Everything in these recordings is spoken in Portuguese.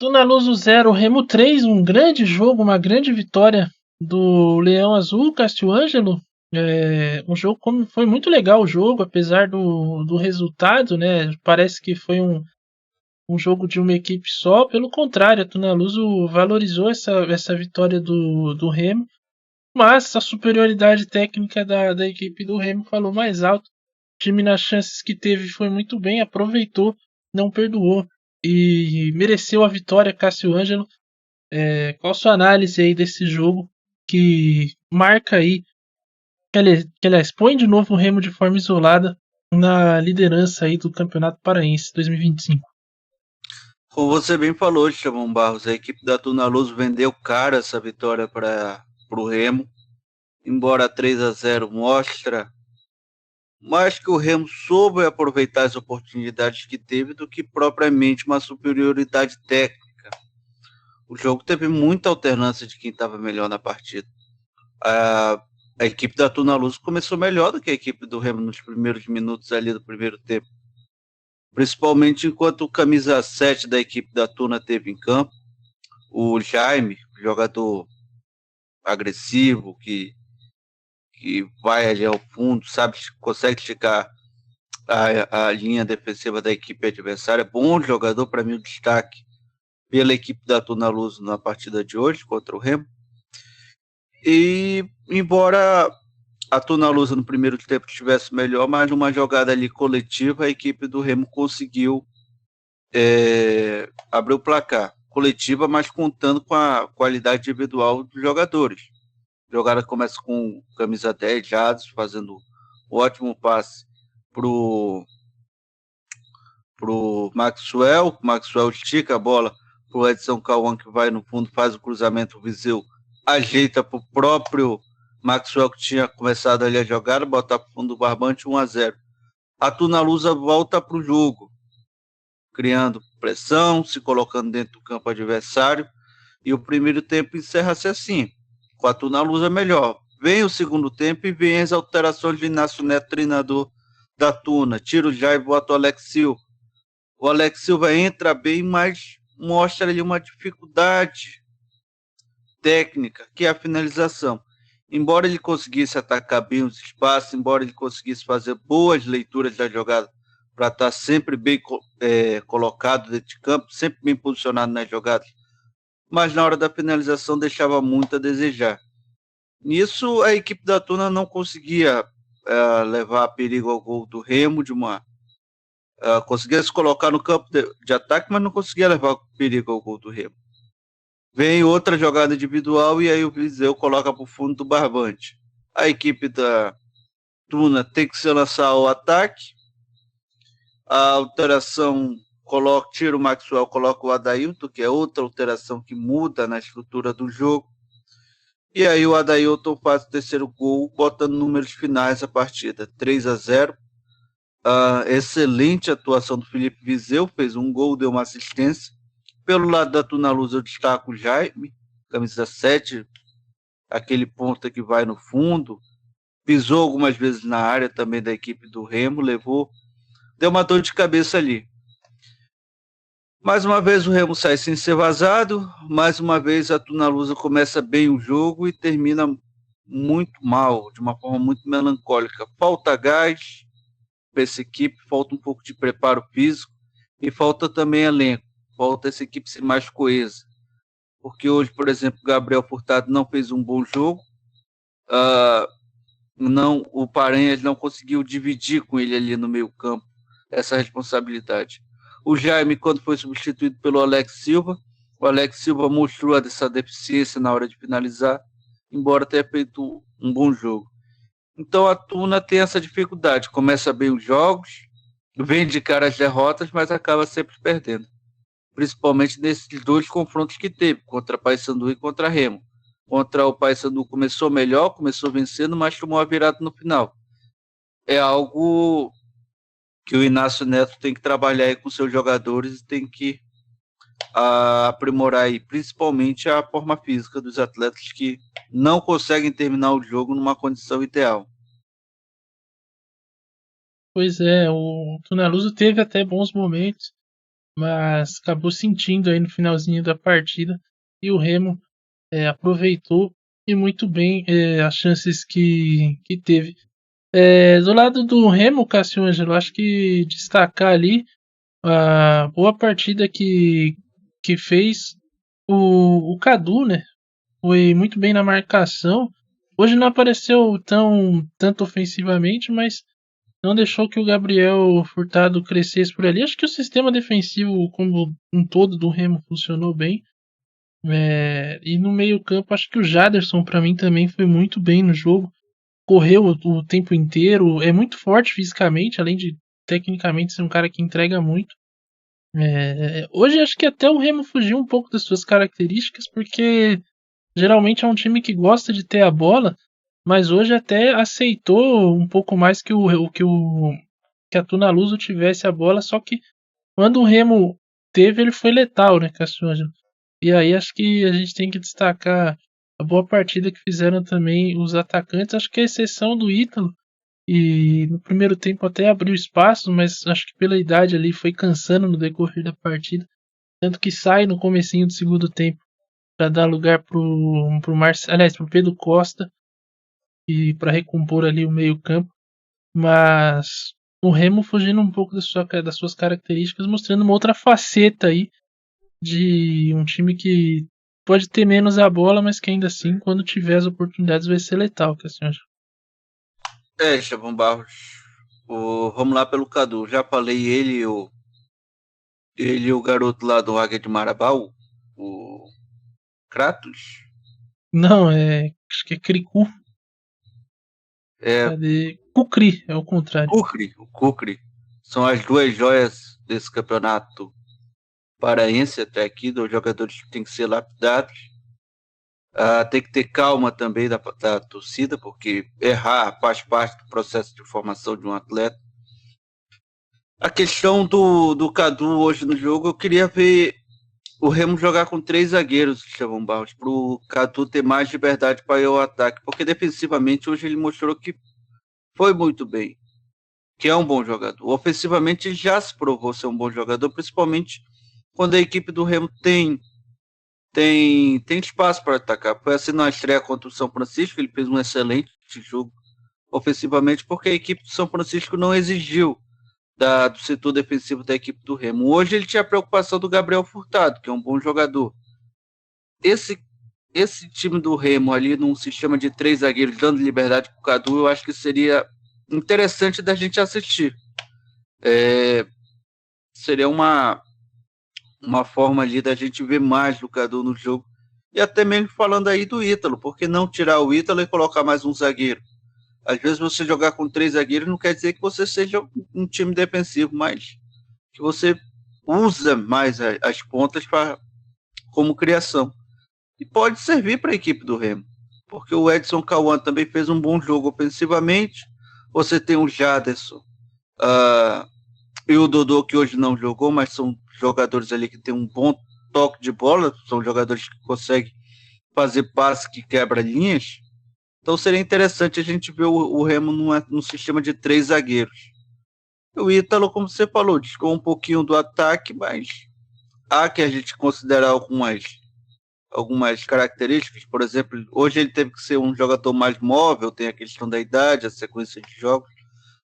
Tunaluso 0, Remo 3, um grande jogo, uma grande vitória do Leão Azul, Castiuângelo. Um jogo como foi muito legal o jogo, apesar do resultado, né? Parece que foi um jogo de uma equipe só. Pelo contrário, a Tunaluso valorizou essa vitória do Remo, mas a superioridade técnica da equipe do Remo falou mais alto. O time nas chances que teve foi muito bem, aproveitou, não perdoou e mereceu a vitória. Cássio Ângelo, qual a sua análise aí desse jogo que marca aí, que ele expõe de novo o Remo de forma isolada na liderança aí do Campeonato Paraense 2025? Como você bem falou, Chamon Barros, a equipe da Tunaluso vendeu cara essa vitória para o Remo, embora 3-0 mostra mais que o Remo soube aproveitar as oportunidades que teve do que propriamente uma superioridade técnica. O jogo teve muita alternância de quem estava melhor na partida. A equipe da Tunaluso começou melhor do que a equipe do Remo nos primeiros minutos ali do primeiro tempo. Principalmente enquanto o camisa 7 da equipe da Tuna teve em campo, o Jaime, jogador agressivo, que vai ali ao fundo, sabe, consegue chegar a linha defensiva da equipe adversária. Bom jogador, para mim, o destaque pela equipe da Tunaluso na partida de hoje contra o Remo. E embora a Tunaluso no primeiro tempo estivesse melhor, mas numa jogada ali coletiva, a equipe do Remo conseguiu abrir o placar. Coletiva, mas contando com a qualidade individual dos jogadores. A jogada começa com camisa 10, Jadson, fazendo um ótimo passe pro Maxwell. Maxwell estica a bola pro Edson Cauã, que vai no fundo, faz o cruzamento, o Viseu ajeita pro próprio Maxwell, que tinha começado ali a jogada, bota pro fundo do barbante, 1-0. A Tunalusa volta pro jogo, criando pressão, se colocando dentro do campo adversário, e o primeiro tempo encerra-se assim, com a Tunalusa melhor. Vem o segundo tempo e vem as alterações de Inácio Neto, treinador da Tuna. Tira o Jair e bota o Alex Silva. O Alex Silva entra bem, mas mostra ali uma dificuldade técnica, que é a finalização. Embora ele conseguisse atacar bem os espaços, embora ele conseguisse fazer boas leituras da jogada para estar sempre bem colocado dentro de campo, sempre bem posicionado nas jogadas, mas na hora da finalização deixava muito a desejar. Nisso, a equipe da Tuna não conseguia levar perigo ao gol do Remo, conseguia se colocar no campo de ataque, mas não conseguia levar perigo ao gol do Remo. Vem outra jogada individual e aí o Viseu coloca para o fundo do barbante. A equipe da Tuna tem que se lançar ao ataque. A alteração tira o Maxwell, coloca o Adailton, que é outra alteração que muda na estrutura do jogo. E aí o Adailton faz o terceiro gol, botando números finais a partida. 3-0. Excelente atuação do Felipe Viseu, fez um gol, deu uma assistência. Pelo lado da Tunalusa, eu destaco o Jaime, camisa 7, aquele ponta que vai no fundo, pisou algumas vezes na área também da equipe do Remo, deu uma dor de cabeça ali. Mais uma vez o Remo sai sem ser vazado, mais uma vez a Tunalusa começa bem o jogo e termina muito mal, de uma forma muito melancólica. Falta gás para essa equipe, falta um pouco de preparo físico e falta também elenco. Falta essa equipe ser mais coesa. Porque hoje, por exemplo, Gabriel Furtado não fez um bom jogo. O Paranhas não conseguiu dividir com ele ali no meio campo essa responsabilidade. O Jaime, quando foi substituído pelo Alex Silva, o Alex Silva mostrou essa deficiência na hora de finalizar, embora tenha feito um bom jogo. Então a Tuna tem essa dificuldade, começa bem os jogos, vem de cara as derrotas, mas acaba sempre perdendo. Principalmente nesses dois confrontos que teve, contra Paysandu e contra Remo. Contra o Paysandu começou melhor, começou vencendo, mas tomou a virada no final. É algo que o Inácio Neto tem que trabalhar aí com seus jogadores e tem que aprimorar aí, principalmente a forma física dos atletas que não conseguem terminar o jogo numa condição ideal. Pois é, o Tunaluso teve até bons momentos, mas acabou sentindo aí no finalzinho da partida e o Remo aproveitou e muito bem as chances que teve. Do lado do Remo, Cássio Ângelo, acho que destacar ali a boa partida que fez o Cadu, né? Foi muito bem na marcação. Hoje não apareceu tanto ofensivamente, mas não deixou que o Gabriel Furtado crescesse por ali. Acho que o sistema defensivo como um todo do Remo funcionou bem. E no meio-campo, acho que o Jaderson, para mim, também foi muito bem no jogo. Correu o tempo inteiro, é muito forte fisicamente, além de tecnicamente ser um cara que entrega muito. Hoje acho que até o Remo fugiu um pouco das suas características, porque geralmente é um time que gosta de ter a bola, mas hoje até aceitou um pouco mais que a Tunaluso tivesse a bola, só que quando o Remo teve, ele foi letal, né, Cássio Ângelo? E aí acho que a gente tem que destacar a boa partida que fizeram também os atacantes, acho que a exceção do Ítalo, e no primeiro tempo até abriu espaço, mas acho que pela idade ali foi cansando no decorrer da partida, tanto que sai no comecinho do segundo tempo para dar lugar pro Pedro Costa e para recompor ali o meio-campo, mas o Remo fugindo um pouco das suas características, mostrando uma outra faceta aí de um time que pode ter menos a bola, mas que ainda assim, quando tiver as oportunidades, vai ser letal, que assim, acho. Estevão Barros. Vamos lá pelo Cadu. Já falei ele e o garoto lá do Águia de Marabau, o Kratos. Não, acho que é Cricu. É Cadê? Cucri, é o contrário. o Kukri. São as duas joias desse campeonato paraense até aqui, dos jogadores que têm que ser lapidados. Tem que ter calma também da torcida, porque errar faz parte do processo de formação de um atleta. A questão do Cadu hoje no jogo, eu queria ver o Remo jogar com 3 zagueiros, Estevão Barros, para o Cadu ter mais liberdade para ir ao ataque, porque defensivamente hoje ele mostrou que foi muito bem, que é um bom jogador. Ofensivamente ele já se provou ser um bom jogador, principalmente quando a equipe do Remo tem espaço para atacar. Foi assim na estreia contra o São Francisco, ele fez um excelente jogo ofensivamente, porque a equipe do São Francisco não exigiu do setor defensivo da equipe do Remo. Hoje ele tinha a preocupação do Gabriel Furtado, que é um bom jogador. Esse time do Remo ali num sistema de 3 zagueiros dando liberdade para o Cadu, eu acho que seria interessante da gente assistir. Seria uma forma ali da gente ver mais do Cadu no jogo. E até mesmo falando aí do Ítalo, por que não tirar o Ítalo e colocar mais um zagueiro? Às vezes você jogar com 3 zagueiros não quer dizer que você seja um time defensivo, mas que você usa mais as pontas como criação. E pode servir para a equipe do Remo, porque o Edson Cauã também fez um bom jogo ofensivamente. Você tem o Jaderson e o Dodô, que hoje não jogou, mas são jogadores ali que têm um bom toque de bola, são jogadores que conseguem fazer passe que quebra linhas. Então seria interessante a gente ver o Remo num sistema de 3 zagueiros. O Ítalo, como você falou, descou um pouquinho do ataque, mas há que a gente considerar algumas características. Por exemplo, hoje ele teve que ser um jogador mais móvel, tem a questão da idade, a sequência de jogos.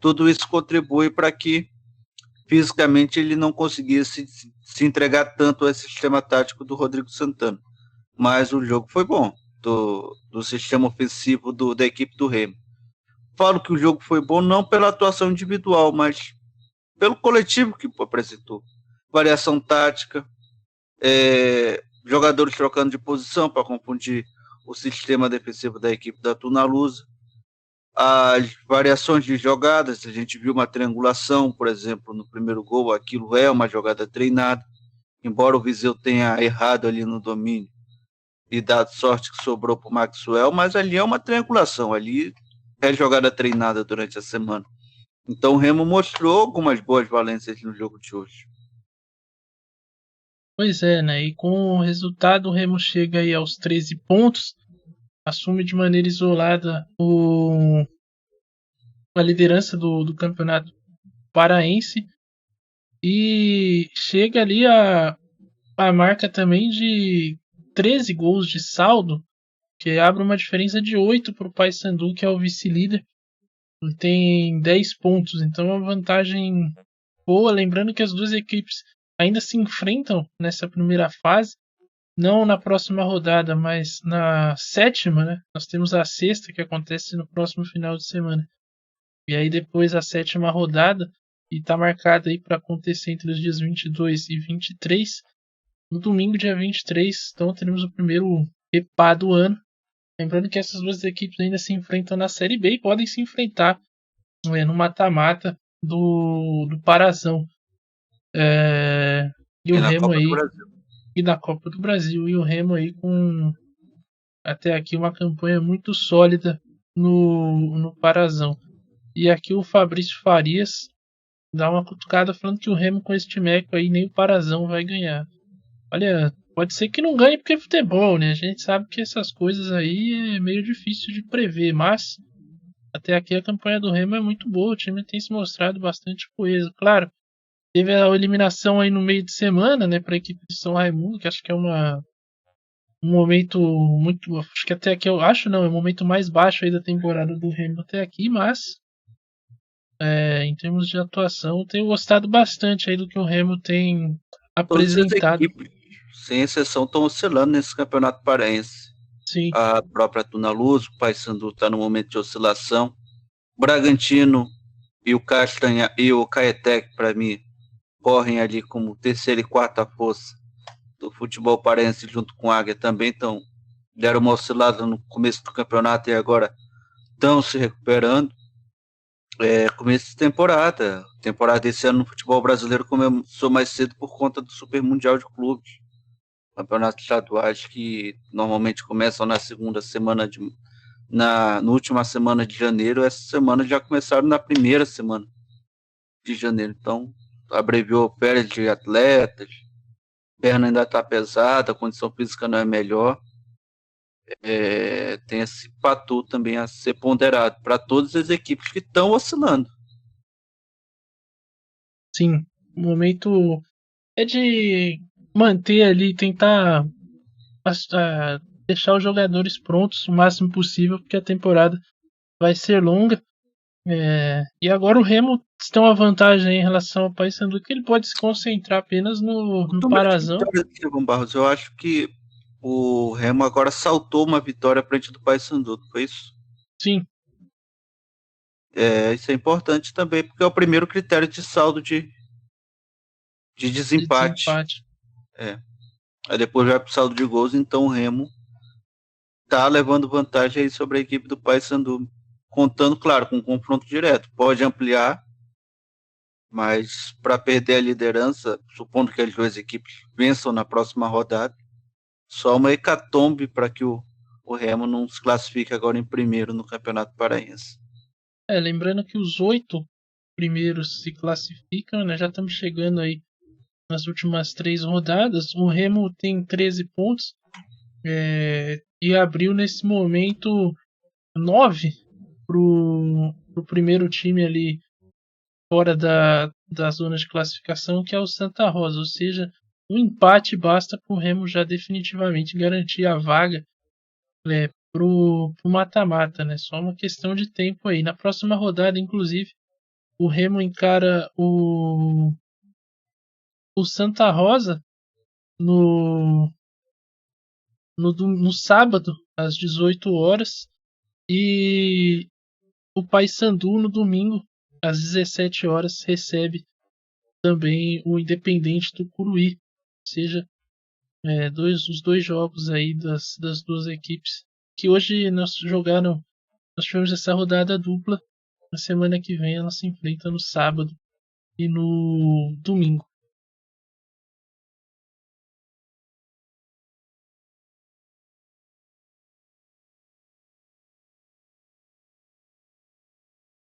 Tudo isso contribui para que fisicamente ele não conseguisse se entregar tanto ao sistema tático do Rodrigo Santana. Mas o jogo foi bom, do sistema ofensivo da equipe do Remo. Falo que o jogo foi bom não pela atuação individual, mas pelo coletivo que apresentou. Variação tática, jogadores trocando de posição para confundir o sistema defensivo da equipe da Tunalusa. As variações de jogadas, a gente viu uma triangulação, por exemplo, no primeiro gol, aquilo é uma jogada treinada, embora o Viseu tenha errado ali no domínio e dado sorte que sobrou para o Maxwell, mas ali é uma triangulação, ali é jogada treinada durante a semana. Então o Remo mostrou algumas boas valências no jogo de hoje. Pois é, né? E com o resultado, o Remo chega aí aos 13 pontos, assume de maneira isolada a liderança do campeonato paraense. e chega ali a marca também de 13 gols de saldo, que abre uma diferença de 8 para o Paysandu, que é o vice-líder. Ele tem 10 pontos, então é uma vantagem boa. Lembrando que as duas equipes ainda se enfrentam nessa primeira fase, não na próxima rodada, mas na sétima, né? Nós temos a sexta, que acontece no próximo final de semana. E aí depois a sétima rodada, e está marcada aí para acontecer entre os dias 22 e 23. No domingo, dia 23, então teremos o primeiro EPA do ano. Lembrando que essas duas equipes ainda se enfrentam na Série B e podem se enfrentar no mata-mata do Parazão. E o E na Remo Copa do aí, Brasil. e da Copa do Brasil. E o Remo aí com até aqui uma campanha muito sólida no Parazão. E aqui o Fabrício Farias dá uma cutucada falando que o Remo com esse timeco aí nem o Parazão vai ganhar. Olha, pode ser que não ganhe porque é futebol, né? A gente sabe que essas coisas aí é meio difícil de prever, mas até aqui a campanha do Remo é muito boa, o time tem se mostrado bastante coeso. Claro, teve a eliminação aí no meio de semana, né, para a equipe de São Raimundo, que acho que é um momento muito, acho que até aqui eu acho não, é o momento mais baixo aí da temporada do Remo até aqui, mas em termos de atuação, tenho gostado bastante aí do que o Remo tem Todas as apresentado. equipes, sem exceção, estão oscilando nesse campeonato paraense. Sim, A própria Tuna Luz, o Paysandu está no momento de oscilação. Bragantino e o Castanha e o Caetec, para mim, correm ali como terceira e quarta força do futebol paraense junto com a Águia também deram uma oscilada no começo do campeonato e agora estão se recuperando. Começo de temporada. Temporada desse ano no futebol brasileiro começou mais cedo por conta do Super Mundial de Clubes. Campeonatos estaduais que normalmente começam na segunda semana na última semana de janeiro, essa semana já começaram na primeira semana de janeiro. Então, abreviou pérez de atletas, perna ainda está pesada, a condição física não é melhor. Tem esse fator também a ser ponderado para todas as equipes que estão oscilando. sim. O momento é de manter ali, tentar deixar os jogadores prontos o máximo possível, porque a temporada vai ser longa. E agora o Remo tem uma vantagem em relação ao Paysandu, que ele pode se concentrar apenas O no número de Parazão. vitórias do Estevão Barros, eu acho que o Remo agora saltou uma vitória frente do Paysandu, foi isso? Sim, Isso é importante também, porque é o primeiro critério de saldo de de desempate. desempate. Aí depois vai para o saldo de gols, então o Remo tá levando vantagem aí sobre a equipe do Paysandu, contando, claro, com um confronto direto. Pode ampliar, mas para perder a liderança, supondo que as duas equipes vençam na próxima rodada, só uma hecatombe para que o Remo não se classifique agora em primeiro no Campeonato Paraense. Lembrando que os 8 primeiros se classificam, né? Já estamos chegando aí nas últimas 3 rodadas. O Remo tem 13 pontos e abriu nesse momento 9 pro primeiro time ali fora da zona de classificação, que é o Santa Rosa. Ou seja, um empate basta para o Remo já definitivamente garantir a vaga pro mata-mata, né? Só uma questão de tempo aí. Na próxima rodada, inclusive, o Remo encara o Santa Rosa no, no sábado, às 18 horas, e o Paysandu no domingo, às 17 horas, recebe também o Independente do Curuí. Ou seja, os dois jogos aí das duas equipes que hoje nós tivemos essa rodada dupla. Na semana que vem ela se enfrenta no sábado e no domingo.